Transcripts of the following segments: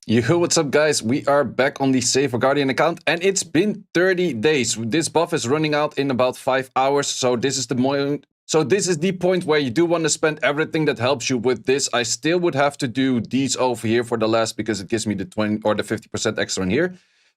Yo, what's up, guys? We are back on the Safer Guardian account, and it's been 30 days. This buff is running out in about 5 hours, so this is the point where you do want to spend everything that helps you with this. I still would have to do these over here for the last because it gives me the 20 or the 50% extra in here.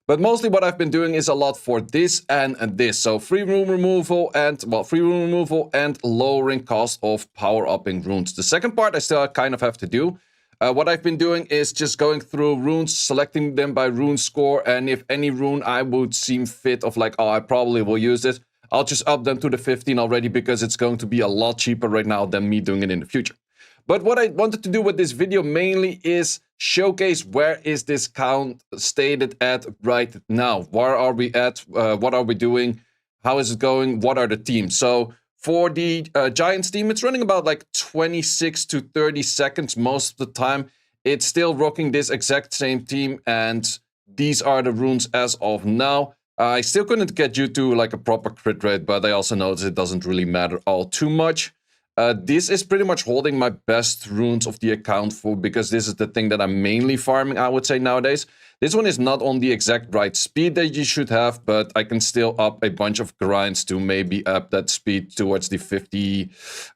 But mostly what I've been doing is a lot for this and this. So free room removal and lowering cost of power-upping runes. The second part I still kind of have to do. What I've been doing is just going through runes, selecting them by rune score, and if any rune I would seem fit of like, oh, I probably will use it, I'll just up them to the 15 already because it's going to be a lot cheaper right now than me doing it in the future. But what I wanted to do with this video mainly is showcase where is this count stated at right now. Where are we at? What are we doing? How is it going? What are the teams? So for the Giants team, it's running about like 26 to 30 seconds most of the time. It's still rocking this exact same team, and these are the runes as of now. I still couldn't get you to like a proper crit rate, but I also noticed it doesn't really matter all too much. This is pretty much holding my best runes of the account for, because this is the thing that I'm mainly farming, I would say, nowadays. This one is not on the exact right speed that you should have, but I can still up a bunch of grinds to maybe up that speed towards the 50.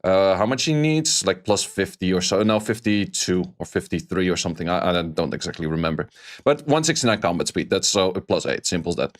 How much he needs? Like plus 50 or so. No, 52 or 53 or something. I don't exactly remember. But 169 combat speed. That's so plus 8. Simple as that.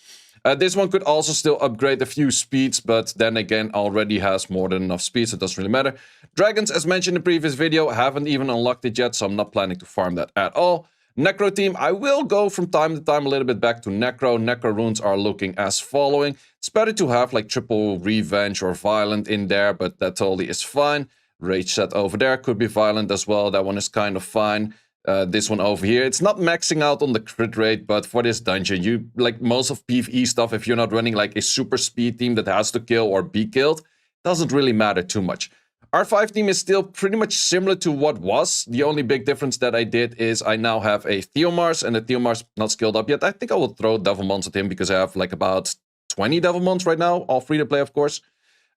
This one could also still upgrade a few speeds, but then again already has more than enough speed, so it doesn't really matter. Dragons, as mentioned in the previous video, haven't even unlocked it yet, so I'm not planning to farm that at all. Necro team, I will go from time to time a little bit back to Necro. Necro runes are looking as following. It's better to have like triple revenge or violent in there, but that totally is fine. Rage set over there could be violent as well. That one is kind of fine. This one over here, it's not maxing out on the crit rate, but for this dungeon, you like most of PvE stuff, if you're not running like a super speed team that has to kill or be killed, doesn't really matter too much. R5 team is still pretty much similar to what was. The only big difference that I did is I now have a Theomars, and the Theomars not skilled up yet. I think I will throw Devmons at him because I have like about 20 Devmons right now, all free to play, of course.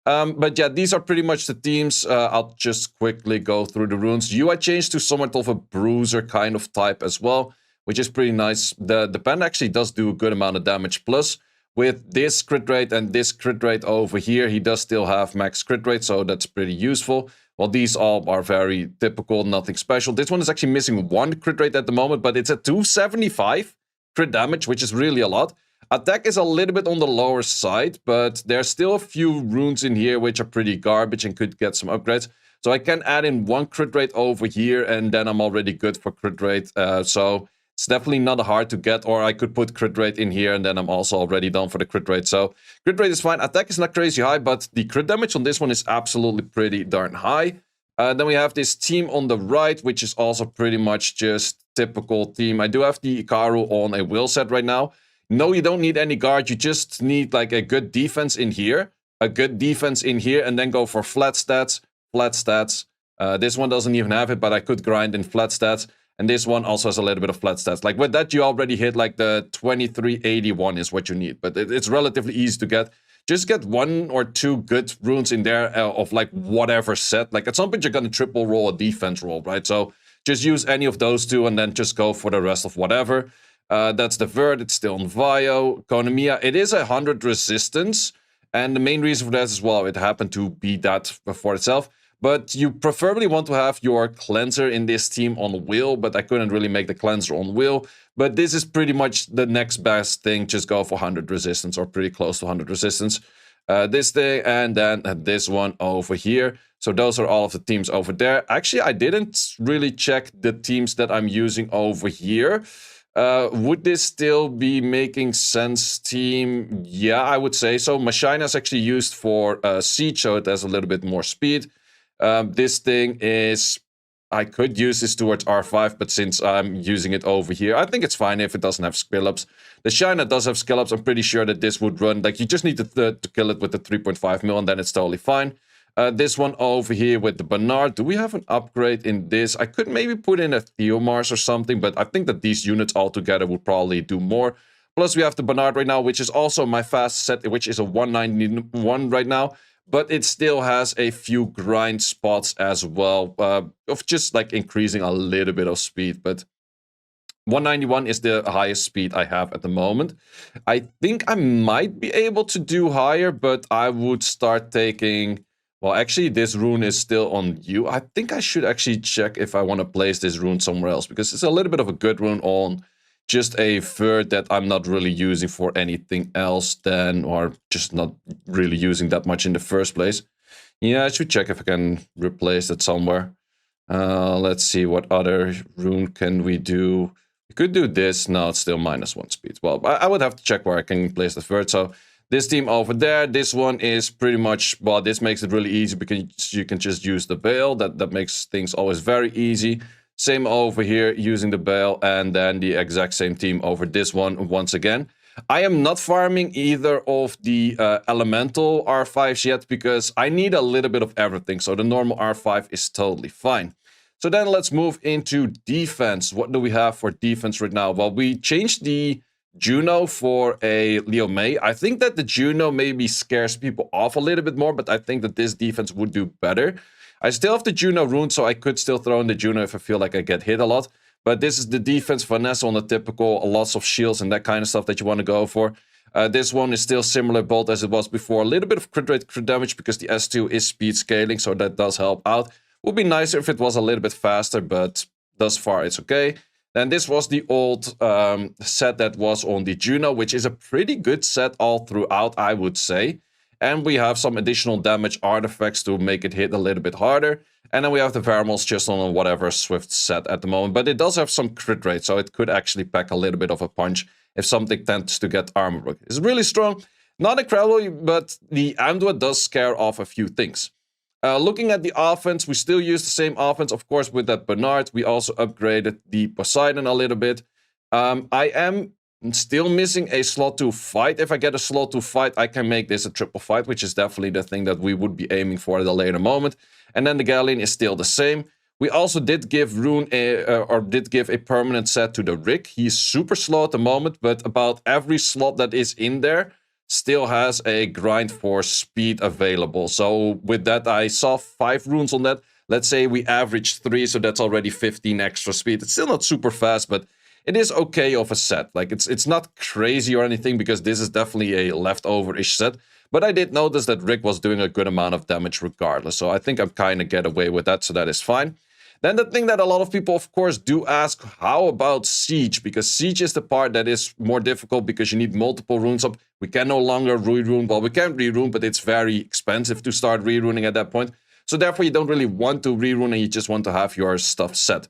But yeah, these are pretty much the teams. I'll just quickly go through the runes. I changed to somewhat of a bruiser kind of type as well, which is pretty nice. The pen actually does do a good amount of damage. Plus, with this crit rate and this crit rate over here, he does still have max crit rate, so that's pretty useful. Well, these all are very typical, nothing special. This one is actually missing one crit rate at the moment, but it's at 275 crit damage, which is really a lot. Attack is a little bit on the lower side, but there's still a few runes in here which are pretty garbage and could get some upgrades. So I can add in one crit rate over here, and then I'm already good for crit rate. So it's definitely not hard to get, or I could put crit rate in here, and then I'm also already done for the crit rate. So crit rate is fine. Attack is not crazy high, but the crit damage on this one is absolutely pretty darn high. Then we have this team on the right, which is also pretty much just typical team. I do have the Ikaru on a will set right now. No, you don't need any guard. You just need like a good defense in here, and then go for flat stats, This one doesn't even have it, but I could grind in flat stats. And this one also has a little bit of flat stats. Like with that, you already hit like the 2381 is what you need. But it's relatively easy to get. Just get one or two good runes in there of like whatever set. Like at some point, you're going to triple roll a defense roll, right? So just use any of those two and then just go for the rest of whatever. That's the Vert, it's still on Vio. Konomiya, it is 100 resistance, and the main reason for that as well, it happened to be that for itself. But you preferably want to have your cleanser in this team on will, but I couldn't really make the cleanser on will. But this is pretty much the next best thing, just go for 100 resistance or pretty close to 100 resistance. This thing, and then this one over here. So those are all of the teams over there. Actually, I didn't really check the teams that I'm using over here. Would this still be making sense, team? Yeah, I would say so. Machina is actually used for Siege, so it has a little bit more speed. This thing is... I could use this towards R5, but since I'm using it over here, I think it's fine if it doesn't have skill ups. The Shina does have skill ups. I'm pretty sure that this would run. Like, you just need to kill it with the 3.5 mil, and then it's totally fine. This one over here with the Bernard. Do we have an upgrade in this? I could maybe put in a Theomars or something, but I think that these units all together would probably do more. Plus, we have the Bernard right now, which is also my fast set, which is a 191 right now. But it still has a few grind spots as well, of just like increasing a little bit of speed. But 191 is the highest speed I have at the moment. I think I might be able to do higher, but I would start taking... Well, actually, this rune is still on you. I think I should actually check if I want to place this rune somewhere else, because it's a little bit of a good rune on just a vert that I'm not really using for anything else than, or just not really using that much in the first place. Yeah, I should check if I can replace it somewhere. Let's see, what other rune can we do? We could do this. No, it's still -1 speed. Well, I would have to check where I can place the third. So this team over there, this one is pretty much... Well, this makes it really easy because you can just use the Bale. That makes things always very easy. Same over here, using the Bale. And then the exact same team over this one once again. I am not farming either of the elemental R5s yet because I need a little bit of everything. So the normal R5 is totally fine. So then let's move into defense. What do we have for defense right now? Well, we changed the Juno for a Leo May. I think that the Juno maybe scares people off a little bit more, but I think that this defense would do better. I still have the Juno rune, so I could still throw in the Juno if I feel like I get hit a lot. But this is the defense finesse on the typical, lots of shields and that kind of stuff that you want to go for. This one is still similar bolt as it was before. A little bit of crit rate, crit damage because the S2 is speed scaling, so that does help out. Would be nicer if it was a little bit faster, but thus far it's okay. Then this was the old set that was on the Juno, which is a pretty good set all throughout, I would say. And we have some additional damage artifacts to make it hit a little bit harder. And then we have the Vermals just on whatever Swift set at the moment. But it does have some crit rate, so it could actually pack a little bit of a punch if something tends to get armor broke. It's really strong. Not incredible, but the Amduat does scare off a few things. Looking at the offense, we still use the same offense, of course, with that Bernard. We also upgraded the Poseidon a little bit. I am still missing a slot 2 fight. If I get a slot 2 fight, I can make this a triple fight, which is definitely the thing that we would be aiming for at a later moment. And then the Galleon is still the same. We also did give a permanent set to the Rick. He's super slow at the moment, but about every slot that is in there still has a grind for speed available. So with that, I saw 5 runes on that. Let's say we averaged 3, so that's already 15 extra speed. It's still not super fast, but it is okay of a set. Like, it's not crazy or anything, because this is definitely a leftover-ish set. But I did notice that Rick was doing a good amount of damage regardless. So I think I'm kind of get away with that, so that is fine. Then the thing that a lot of people, of course, do ask, how about Siege? Because Siege is the part that is more difficult because you need multiple runes up. We can no longer re-rune. Well, we can re-rune, but it's very expensive to start re-runing at that point. So therefore, you don't really want to re-rune and you just want to have your stuff set.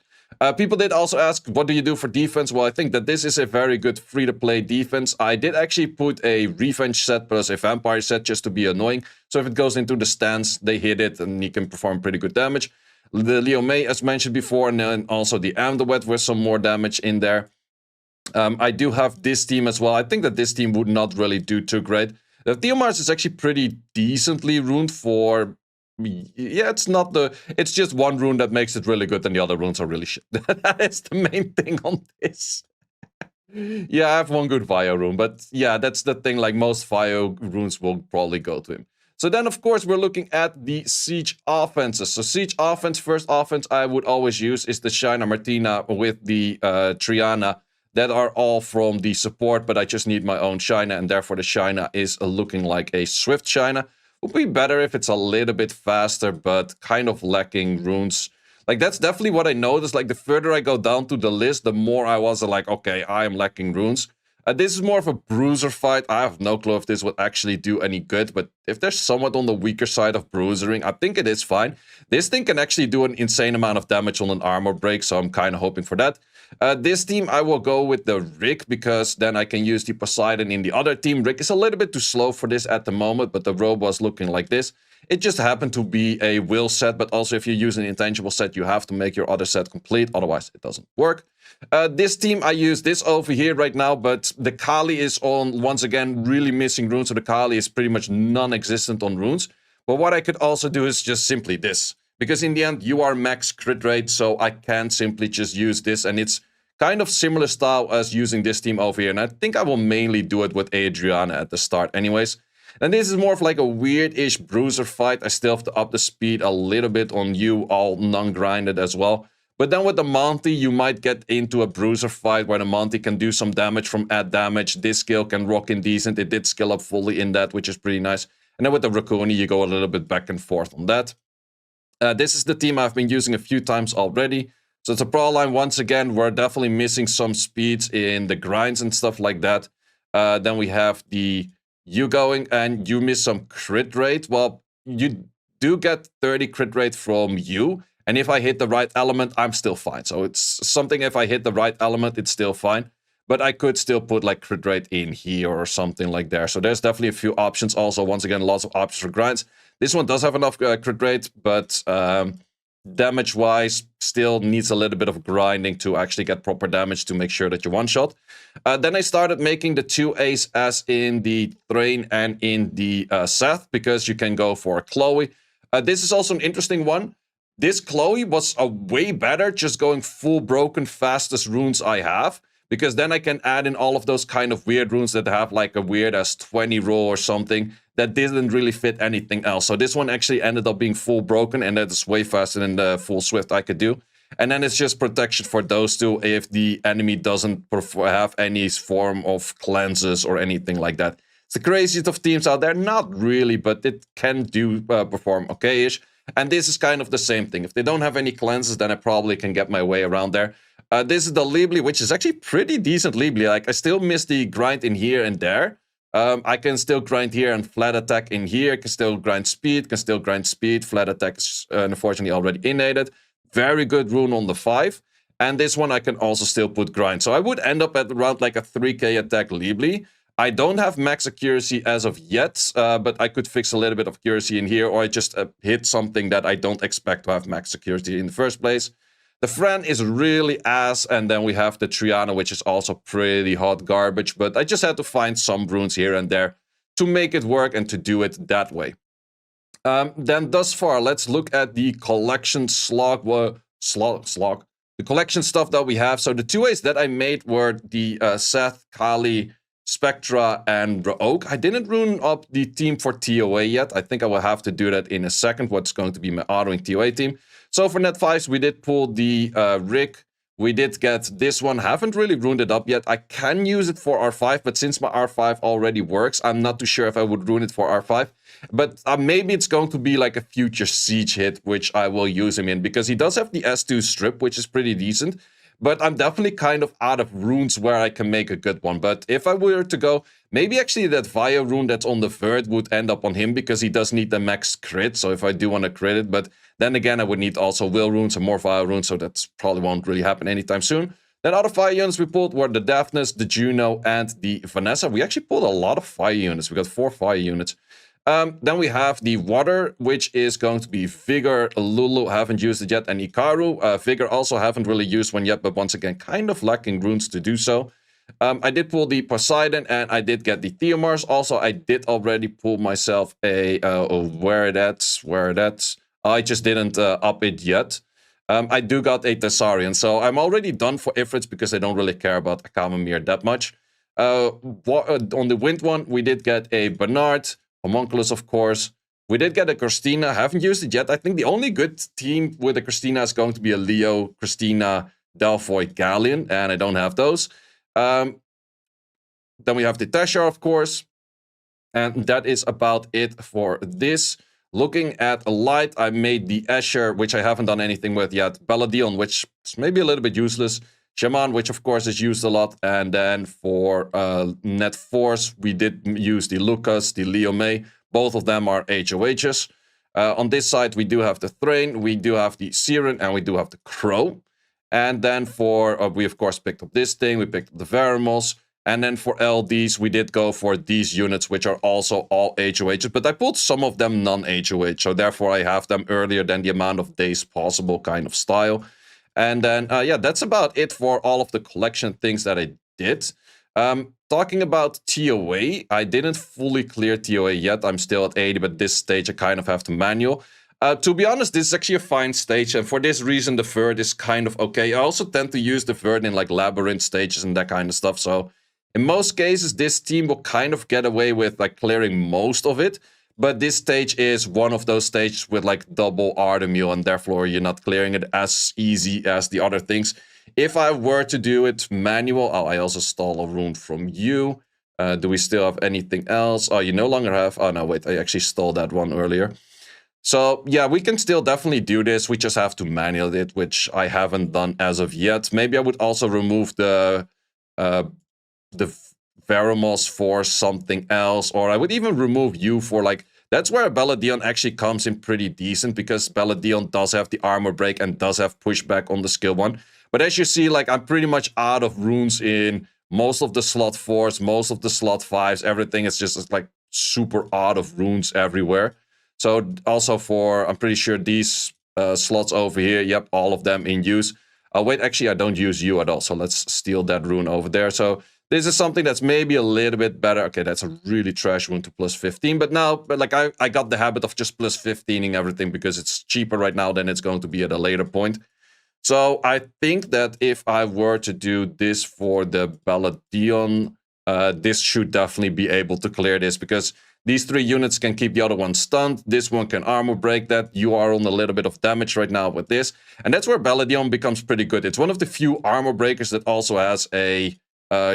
People did also ask, what do you do for defense? Well, I think that this is a very good free-to-play defense. I did actually put a Revenge set plus a Vampire set just to be annoying. So if it goes into the stance, they hit it and you can perform pretty good damage. The Leo May, as mentioned before, and then also the Amduat with some more damage in there. I do have this team as well. I think that this team would not really do too great. The Theomars is actually pretty decently runed for... Yeah, it's just one rune that makes it really good, and the other runes are really shit. That is the main thing on this. Yeah, I have one good Vio rune, but yeah, that's the thing. Like, most Vio runes will probably go to him. So then, of course, we're looking at the Siege offenses. So Siege offense, first offense I would always use is the Shina Martina with the Triana. That are all from the support, but I just need my own Shina, and therefore the Shina is looking like a Swift Shina. Would be better if it's a little bit faster, but kind of lacking runes. Like, that's definitely what I noticed. Like, the further I go down to the list, the more I was like, okay, I am lacking runes. This is more of a bruiser fight. I have no clue if this would actually do any good, but if they're somewhat on the weaker side of bruisering, I think it is fine. This thing can actually do an insane amount of damage on an armor break, so I'm kind of hoping for that. This team, I will go with the Rick, because then I can use the Poseidon in the other team. Rick is a little bit too slow for this at the moment, but the robe was looking like this. It just happened to be a will set, but also if you use an intangible set, you have to make your other set complete, otherwise it doesn't work. This team, I use this over here right now, but the Kali is on, once again, really missing runes, so the Kali is pretty much non-existent on runes. But what I could also do is just simply this, because in the end, you are max crit rate, so I can simply just use this, and it's kind of similar style as using this team over here, and I think I will mainly do it with Adriana at the start anyways. And this is more of like a weird-ish bruiser fight. I still have to up the speed a little bit on you, all non-grinded as well. But then with the Monty, you might get into a bruiser fight where the Monty can do some damage from add damage. This skill can rock in decent. It did skill up fully in that, which is pretty nice. And then with the Raccoon, you go a little bit back and forth on that. This is the team I've been using a few times already. So it's a pro line. Once again, we're definitely missing some speeds in the grinds and stuff like that. Then we have the you going, and you miss some crit rate. Well, you do get 30 crit rate from you. And if I hit the right element, I'm still fine. So it's something, if I hit the right element, it's still fine. But I could still put like crit rate in here or something like there. So there's definitely a few options. Also, once again, lots of options for grinds. This one does have enough crit rate, but damage-wise, still needs a little bit of grinding to actually get proper damage to make sure that you one-shot. Then I started making the 2As as in the Thrain and in the Seth, because you can go for Chloe. This is also an interesting one. This Chloe was a way better just going full broken fastest runes I have, because then I can add in all of those kind of weird runes that have like a weird as 20 roll or something that didn't really fit anything else. So this one actually ended up being full broken, and that is way faster than the full swift I could do. And then it's just protection for those two if the enemy doesn't have any form of cleanses or anything like that. It's the craziest of teams out there. Not really, but it can do perform okay-ish. And this is kind of the same thing. If they don't have any cleanses, then I probably can get my way around there. This is the Libli, which is actually pretty decent Libli. Like, I still miss the grind in here and there. I can still grind here and flat attack in here. Can still grind speed. Flat attack is unfortunately already innated. Very good rune on the 5. And this one I can also still put grind. So I would end up at around like a 3k attack Libli. I don't have max accuracy as of yet, but I could fix a little bit of accuracy in here, or I just hit something that I don't expect to have max accuracy in the first place. The Fran is really ass, and then we have the Triana, which is also pretty hot garbage, but I just had to find some runes here and there to make it work and to do it that way. Then thus far, let's look at the collection slog. The collection stuff that we have. So the 2As that I made were the Seth, Kali, Spectra, and Raoak. I didn't rune up the team for TOA yet. I think I will have to do that in a second, what's going to be my autoing TOA team. So for net 5s, we did pull the Rick. We did get this one. Haven't really ruined it up yet. I can use it for R5, but since my R5 already works, I'm not too sure if I would ruin it for R5. But maybe it's going to be like a future siege hit, which I will use him in, because he does have the S2 strip, which is pretty decent. But I'm definitely kind of out of runes where I can make a good one. But if I were to go, maybe actually that Via rune that's on the Vert would end up on him, because he does need the max crit. So if I do want to crit it, but then again, I would need also Will runes and more Via runes, so that probably won't really happen anytime soon. Then other Fire units we pulled were the Daphnis, the Juno, and the Vanessa. We actually pulled a lot of Fire units. We got 4 Fire units. Then we have the Water, which is going to be Vigor, Lulu, haven't used it yet, and Ikaru. Vigor also haven't really used one yet, but once again, kind of lacking runes to do so. I did pull the Poseidon, and I did get the Theomars. Also, I did already pull myself a... where that's... I just didn't up it yet. I do got a Thessarian, so I'm already done for Ifrits because I don't really care about Akamamir that much. On the Wind one, we did get a Bernard, Homunculus, of course. We did get a Christina. Haven't used it yet. I think the only good team with a Christina is going to be a Leo, Christina, Delphoid, Galleon, and I don't have those. Then we have the Teshar, of course. And that is about it for this. Looking at a light, I made the Escher, which I haven't done anything with yet. Balladion, which is maybe a little bit useless. Shaman, which of course is used a lot. And then for Net Force, we did use the Lucas, the Leo May. Both of them are HOHs. On this side, we do have the Thrain, we do have the Siren, and we do have the Crow. And then for, we of course picked up this thing, we picked up the Veramos. And then for LDs, we did go for these units, which are also all HOHs. But I pulled some of them non-HOH, so therefore I have them earlier than the amount of days possible kind of style. And then, yeah, that's about it for all of the collection things that I did. Talking about TOA, I didn't fully clear TOA yet. I'm still at 80, but this stage I kind of have to manual. To be honest, this is actually a fine stage, and for this reason, the Vert is kind of okay. I also tend to use the Vert in like Labyrinth stages and that kind of stuff, so... in most cases, this team will kind of get away with like clearing most of it. But this stage is one of those stages with like double Artemil, and therefore you're not clearing it as easy as the other things. If I were to do it manual, oh, I also stole a rune from you. Do we still have anything else? Oh, you no longer have. Oh, no, wait, I actually stole that one earlier. So, yeah, we can still definitely do this. We just have to manual it, which I haven't done as of yet. Maybe I would also remove uh, the Veromos for something else, or I would even remove you for like. That's where Balladion actually comes in pretty decent, because Balladion does have the armor break and does have pushback on the skill 1. But as you see, like, I'm pretty much out of runes in most of the slot 4s, most of the slot 5s. Everything is just like super out of runes everywhere. So also for, I'm pretty sure these slots over here, yep, all of them in use. Wait, actually, I don't use you at all, so let's steal that rune over there. So this is something that's maybe a little bit better. Okay, that's a really trash rune to plus 15. But now, like I got the habit of just plus 15ing everything because it's cheaper right now than it's going to be at a later point. So I think that if I were to do this for the Balladion, this should definitely be able to clear this, because these 3 units can keep the other one stunned. This one can armor break that. You are on a little bit of damage right now with this. And that's where Balladion becomes pretty good. It's one of the few armor breakers that also has a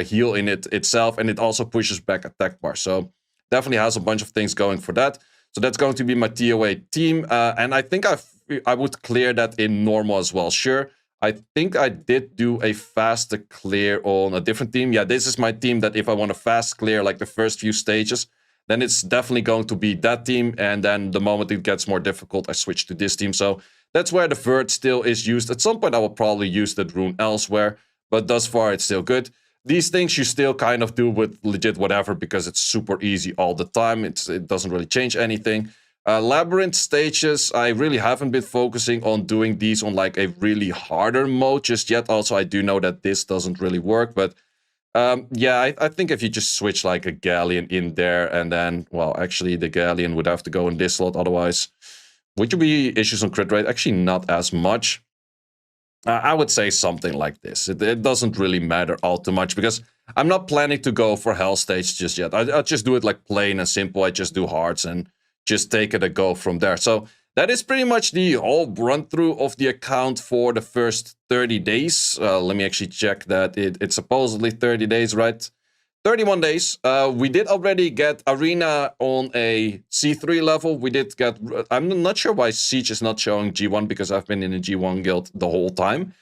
heal in it itself, and it also pushes back attack bar. So definitely has a bunch of things going for that. So that's going to be my TOA team. And I think I would clear that in normal as well. Sure, I think I did do a faster clear on a different team. Yeah, this is my team that if I want to fast clear like the first few stages, then it's definitely going to be that team. And then the moment it gets more difficult, I switch to this team. So that's where the Vert still is used. At some point, I will probably use that rune elsewhere, but thus far, it's still good. These things you still kind of do with legit whatever, because it's super easy all the time. It doesn't really change anything. Labyrinth stages, I really haven't been focusing on doing these on like a really harder mode just yet. Also, I do know that this doesn't really work, but yeah, I think if you just switch like a Galleon in there, and then, well, actually the Galleon would have to go in this slot, otherwise would you be issues on crit rate? Actually, not as much. I would say something like this. It doesn't really matter all too much, because I'm not planning to go for Hell stage just yet. I'll just do it like plain and simple. I just do hearts and just take it a go from there. So that is pretty much the whole run through of the account for the first 30 days. Let me actually check that. It's supposedly 30 days, right? 31 days. We did already get Arena on a C3 level. We did get... I'm not sure why Siege is not showing G1, because I've been in a G1 guild the whole time.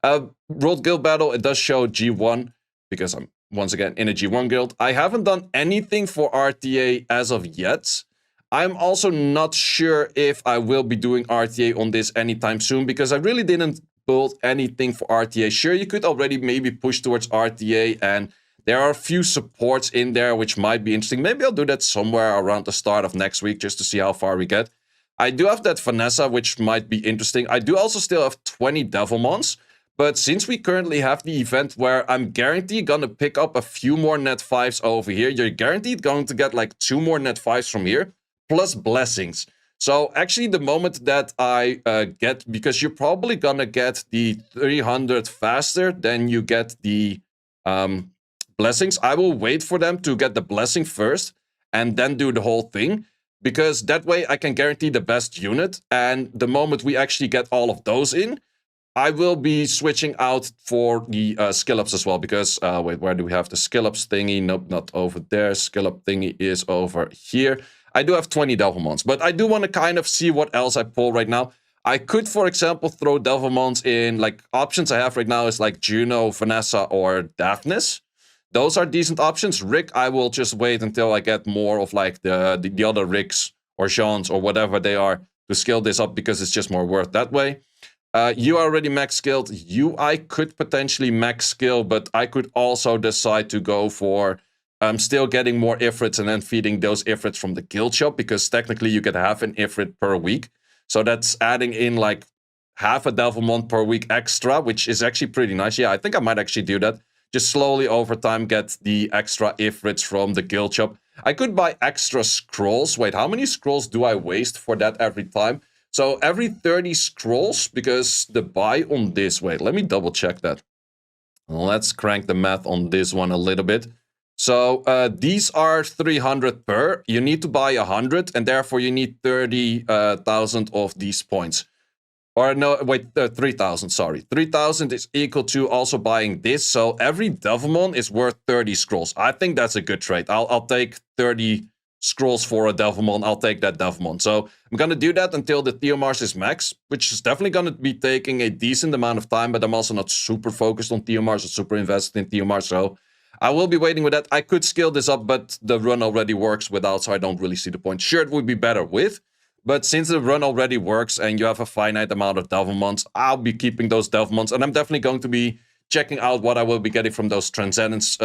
World Guild Battle, it does show G1, because I'm, once again, in a G1 guild. I haven't done anything for RTA as of yet. I'm also not sure if I will be doing RTA on this anytime soon, because I really didn't build anything for RTA. Sure, you could already maybe push towards RTA, and there are a few supports in there which might be interesting. Maybe I'll do that somewhere around the start of next week just to see how far we get. I do have that Vanessa, which might be interesting. I do also still have 20 Devmons, but since we currently have the event where I'm guaranteed gonna pick up a few more net 5s over here, you're guaranteed going to get like 2 more net 5s from here, plus blessings. So actually the moment that I get, because you're probably gonna get the 300 faster than you get the... blessings, I will wait for them to get the blessing first and then do the whole thing, because that way I can guarantee the best unit. And the moment we actually get all of those in, I will be switching out for the skill ups as well, because wait, where do we have the skill ups thingy? Nope, not over there. Skill up thingy is over here. I do have 20 Devmons, but I do want to kind of see what else I pull right now. I could, for example, throw Devmons in, like, options I have right now is like Juno, Vanessa, or Daphnis. Those are decent options. Rick, I will just wait until I get more of like the other Ricks or Jeans or whatever they are to scale this up, because it's just more worth that way. You are already max skilled. You, I could potentially max skill, but I could also decide to go for still getting more Ifrits and then feeding those Ifrits from the guild shop, because technically you get half an Ifrit per week. So that's adding in like half a Devmon per week extra, which is actually pretty nice. Yeah, I think I might actually do that. Just slowly over time get the extra Ifrits from the guild shop. I could buy extra scrolls. Wait, how many scrolls do I waste for that every time? So every 30 scrolls, because the buy on this... Wait, let me double check that. Let's crank the math on this one a little bit. So these are 300 per. You need to buy 100, and therefore you need 30,000 of these points. Or no, wait, 3,000, sorry. 3,000 is equal to also buying this. So every Devmon is worth 30 scrolls. I think that's a good trade. I'll take 30 scrolls for a Devmon. I'll take that Devmon. So I'm going to do that until the Theomars is max, which is definitely going to be taking a decent amount of time, but I'm also not super focused on Theomars or super invested in Theomars. So I will be waiting with that. I could scale this up, but the run already works without, so I don't really see the point. Sure, it would be better with, but since the run already works and you have a finite amount of Devmons, I'll be keeping those Devmons, and I'm definitely going to be checking out what I will be getting from those Transcendence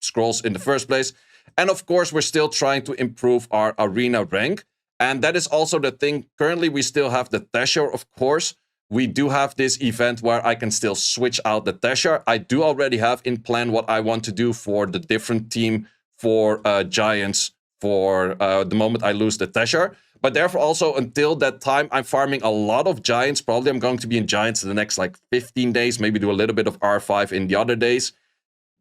scrolls in the first place. And of course, we're still trying to improve our arena rank. And that is also the thing. Currently, we still have the Tesher, of course. We do have this event where I can still switch out the Tesher. I do already have in plan what I want to do for the different team for Giants for the moment I lose the Tesher. But therefore, also, until that time, I'm farming a lot of Giants. Probably I'm going to be in Giants in the next, 15 days. Maybe do a little bit of R5 in the other days.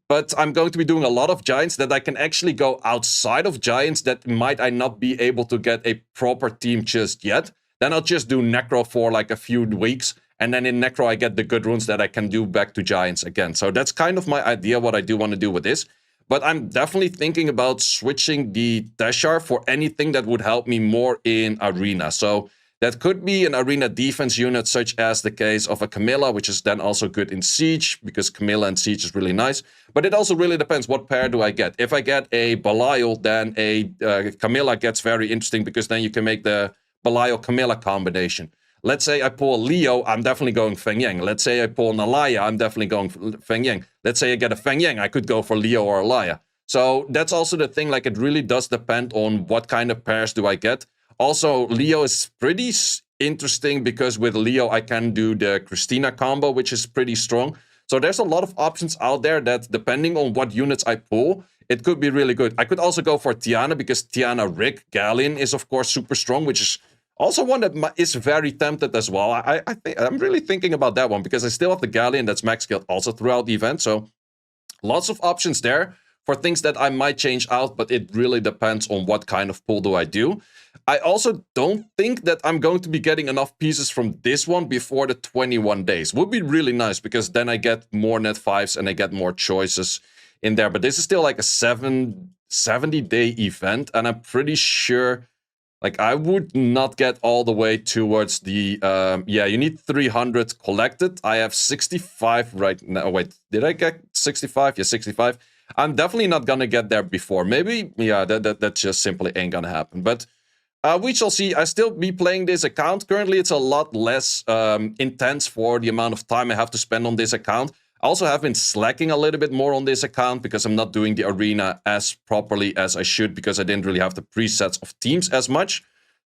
But I'm going to be doing a lot of Giants that I can actually go outside of Giants that I not be able to get a proper team just yet. Then I'll just do Necro for, a few weeks. And then in Necro, I get the good runes that I can do back to Giants again. So that's kind of my idea, what I do want to do with this. But I'm definitely thinking about switching the Teshar for anything that would help me more in Arena. So that could be an Arena defense unit, such as the case of a Camilla, which is then also good in Siege, because Camilla and Siege is really nice. But it also really depends, what pair do I get? If I get a Belial, then a Camilla gets very interesting, because then you can make the Belial-Camilla combination. Let's say I pull a Leo, I'm definitely going Feng Yang. Let's say I pull an Alaya, I'm definitely going Feng Yang. Let's say I get a Feng Yang, I could go for Leo or Alaya. So that's also the thing, it really does depend on what kind of pairs do I get. Also, Leo is pretty interesting, because with Leo I can do the Christina combo, which is pretty strong. So there's a lot of options out there that, depending on what units I pull, it could be really good. I could also go for Tiana, because Tiana Rick Galleon is, of course, super strong, which is also one that is very tempted as well. I'm really thinking about that one, because I still have the Galleon that's max skilled also throughout the event. So lots of options there for things that I might change out, but it really depends on what kind of pull do I do. I also don't think that I'm going to be getting enough pieces from this one before the 21 days. Would be really nice, because then I get more net 5s and I get more choices in there. But this is still a 70-day event, and I'm pretty sure I would not get all the way towards the yeah, you need 300 collected. I have 65 right now. Wait, did I get 65? Yeah, 65. I'm definitely not gonna get there before. Maybe, yeah, that just simply ain't gonna happen. But we shall see. I still be playing this account. Currently, it's a lot less intense for the amount of time I have to spend on this account. I also have been slacking a little bit more on this account, because I'm not doing the arena as properly as I should, because I didn't really have the presets of teams as much.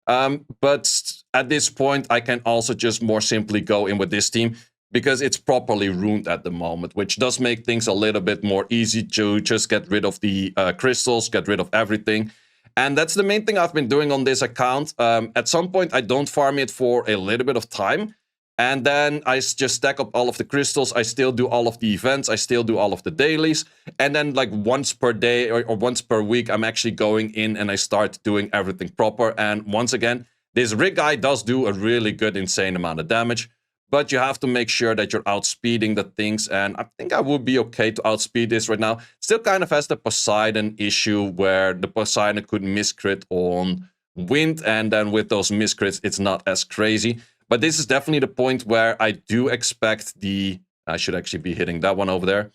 But at this point, I can also just more simply go in with this team, because it's properly ruined at the moment, which does make things a little bit more easy to just get rid of the crystals, get rid of everything. And that's the main thing I've been doing on this account. At some point, I don't farm it for a little bit of time. And then I just stack up all of the crystals. I still do all of the events. I still do all of the dailies. And then once per day or once per week, I'm actually going in and I start doing everything proper. And once again, this Rig guy does do a really good, insane amount of damage. But you have to make sure that you're outspeeding the things. And I think I would be okay to outspeed this right now. Still kind of has the Poseidon issue, where the Poseidon could miscrit on wind. And then with those miscrits, it's not as crazy. But this is definitely the point where I do expect I should actually be hitting that one over there.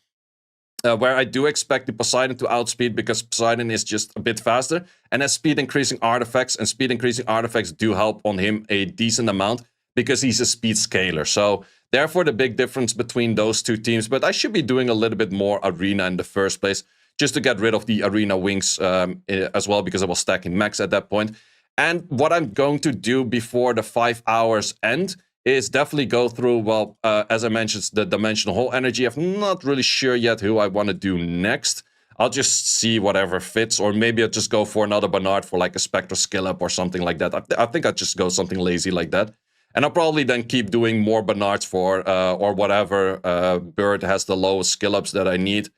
Where I do expect the Poseidon to outspeed, because Poseidon is just a bit faster and has speed increasing artifacts. And speed increasing artifacts do help on him a decent amount, because he's a speed scaler. So therefore the big difference between those two teams. But I should be doing a little bit more arena in the first place, just to get rid of the arena wings as well, because I was stacking max at that point. And what I'm going to do before the 5 hours end is definitely go through, well, as I mentioned, the Dimensional Hole energy. I'm not really sure yet who I want to do next. I'll just see whatever fits, or maybe I'll just go for another Bernard for a Spectre skill up or something like that. I think I'll just go something lazy like that. And I'll probably then keep doing more Bernards for, or whatever bird has the lowest skill ups that I need.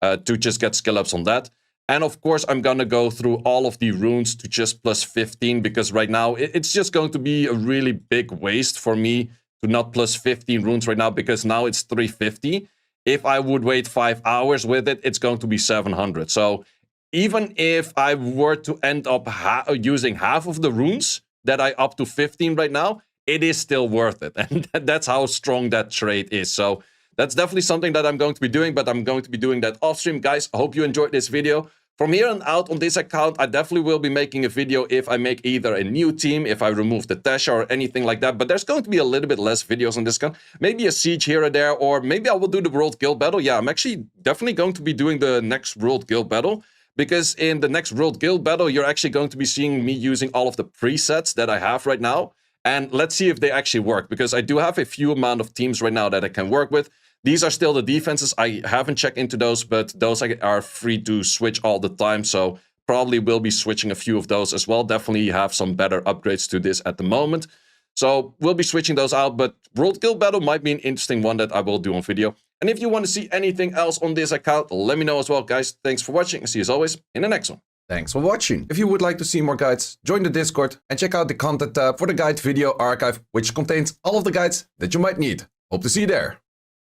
to just get skill ups on that. And of course, I'm gonna go through all of the runes to just plus 15, because right now it's just going to be a really big waste for me to not plus 15 runes right now, because now it's 350. If I would wait 5 hours with it, it's going to be 700. So even if I were to end up using half of the runes that I up to 15 right now, it is still worth it. And that's how strong that trade is. So that's definitely something that I'm going to be doing, but I'm going to be doing that off stream. Guys, I hope you enjoyed this video. From here on out on this account, I definitely will be making a video if I make either a new team, if I remove the Tasha or anything like that. But there's going to be a little bit less videos on this account. Maybe a siege here or there, or maybe I will do the World Guild Battle. Yeah, I'm actually definitely going to be doing the next World Guild Battle, because in the next World Guild Battle, you're actually going to be seeing me using all of the presets that I have right now. And let's see if they actually work, because I do have a few amount of teams right now that I can work with. These are still the defenses. I haven't checked into those, but those are free to switch all the time. So probably will be switching a few of those as well. Definitely have some better upgrades to this at the moment. So we'll be switching those out, but World Guild Battle might be an interesting one that I will do on video. And if you want to see anything else on this account, let me know as well, guys. Thanks for watching, and see you as always in the next one. Thanks for watching. If you would like to see more guides, join the Discord and check out the content tab for the guide video archive, which contains all of the guides that you might need. Hope to see you there.